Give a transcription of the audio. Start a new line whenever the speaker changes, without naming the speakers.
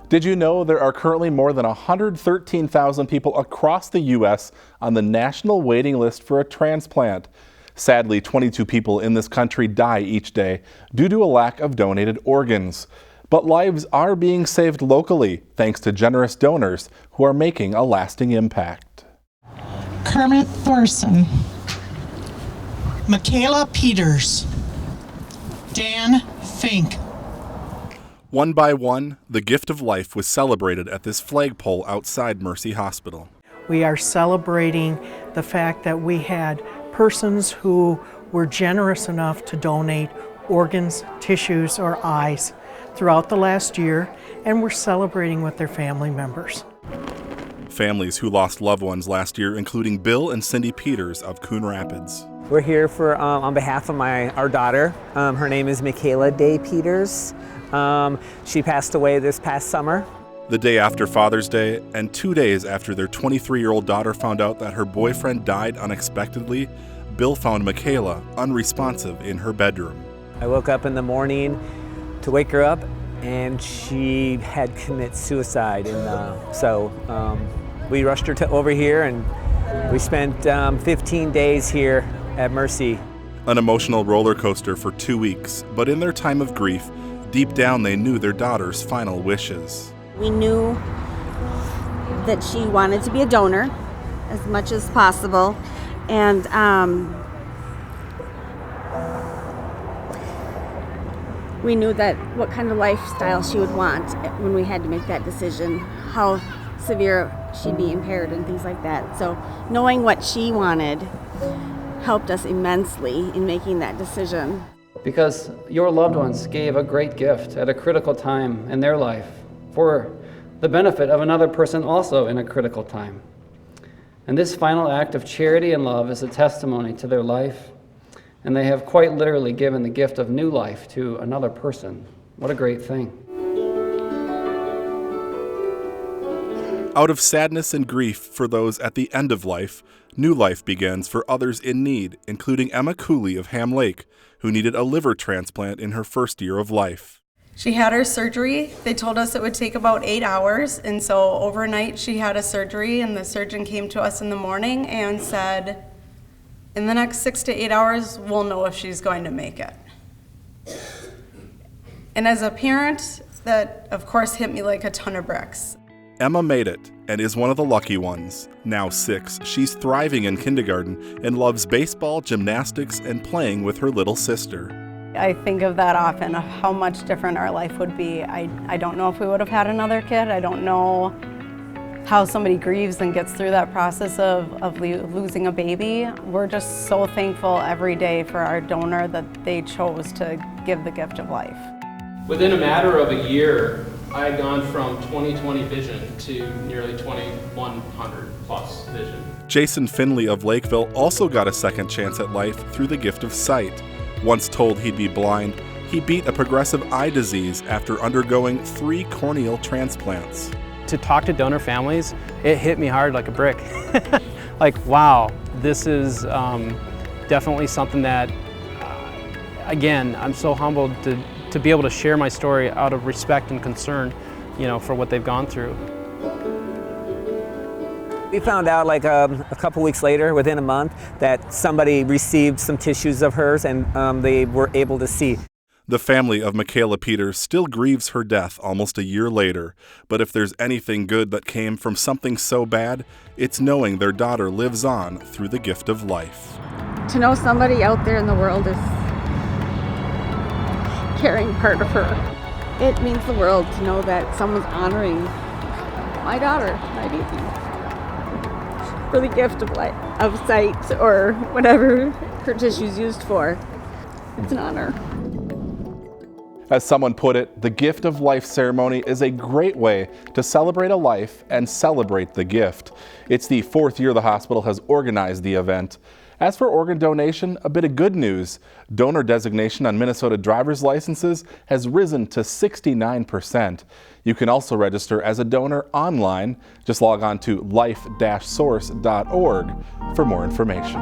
Did you know there are currently more than 113,000 people across the U.S. on the national waiting list for a transplant? Sadly, 22 people in this country die each day due to a lack of donated organs. But lives are being saved locally thanks to generous donors who are making a lasting impact.
Kermit Thorson, Michaela Peters, Dan Fink.
One by one, the gift of life was celebrated at this flagpole outside Mercy Hospital.
We are celebrating the fact that we had persons who were generous enough to donate organs, tissues, or eyes throughout the last year, and we're celebrating with their family members.
Families who lost loved ones last year, including Bill and Cindy Peters of Coon Rapids.
We're here for on behalf of our daughter. Her name is Michaela Day Peters. She passed away this past summer.
The day after Father's Day, and 2 days after their 23-year-old daughter found out that her boyfriend died unexpectedly, Bill found Michaela unresponsive in her bedroom.
I woke up in the morning to wake her up, and she had committed suicide. And so we rushed her over here, and we spent 15 days here at Mercy.
An emotional roller coaster for 2 weeks, but in their time of grief, deep down they knew their daughter's final wishes.
We knew that she wanted to be a donor as much as possible, and we knew that what kind of lifestyle she would want when we had to make that decision, how severe she'd be impaired and things like that. So knowing what she wanted helped us immensely in making that decision.
Because your loved ones gave a great gift at a critical time in their life for the benefit of another person also in a critical time. And this final act of charity and love is a testimony to their life, and they have quite literally given the gift of new life to another person. What a great thing.
Out of sadness and grief for those at the end of life, new life begins for others in need, including Emma Cooley of Ham Lake, who needed a liver transplant in her first year of life.
She had her surgery. They told us it would take about 8 hours, and so overnight she had a surgery, and the surgeon came to us in the morning and said, in the next 6 to 8 hours, we'll know if she's going to make it. And as a parent, that of course hit me like a ton of bricks.
Emma made it and is one of the lucky ones. Now 6, she's thriving in kindergarten and loves baseball, gymnastics, and playing with her little sister.
I think of that often, of how much different our life would be. I don't know if we would have had another kid. I don't know how somebody grieves and gets through that process of losing a baby. We're just so thankful every day for our donor that they chose to give the gift of life.
Within a matter of a year, I had gone from 20/20 vision to nearly 2100 plus vision.
Jason Finley of Lakeville also got a second chance at life through the gift of sight. Once told he'd be blind, he beat a progressive eye disease after undergoing 3 corneal transplants.
To talk to donor families, it hit me hard like a brick. Like, wow, this is definitely something that, again, I'm so humbled to be able to share my story out of respect and concern, for what they've gone through.
We found out like a couple weeks later, within a month, that somebody received some tissues of hers, and they were able to see.
The family of Michaela Peters still grieves her death almost a year later, but if there's anything good that came from something so bad, it's knowing their daughter lives on through the gift of life.
To know somebody out there in the world is caring part of her. It means the world to know that someone's honoring my daughter, my baby, for the gift of life, of sight, or whatever her tissue's used for. It's an honor.
As someone put it, the gift of life ceremony is a great way to celebrate a life and celebrate the gift. It's the 4th year the hospital has organized the event. As for organ donation, a bit of good news. Donor designation on Minnesota driver's licenses has risen to 69%. You can also register as a donor online. Just log on to life-source.org for more information.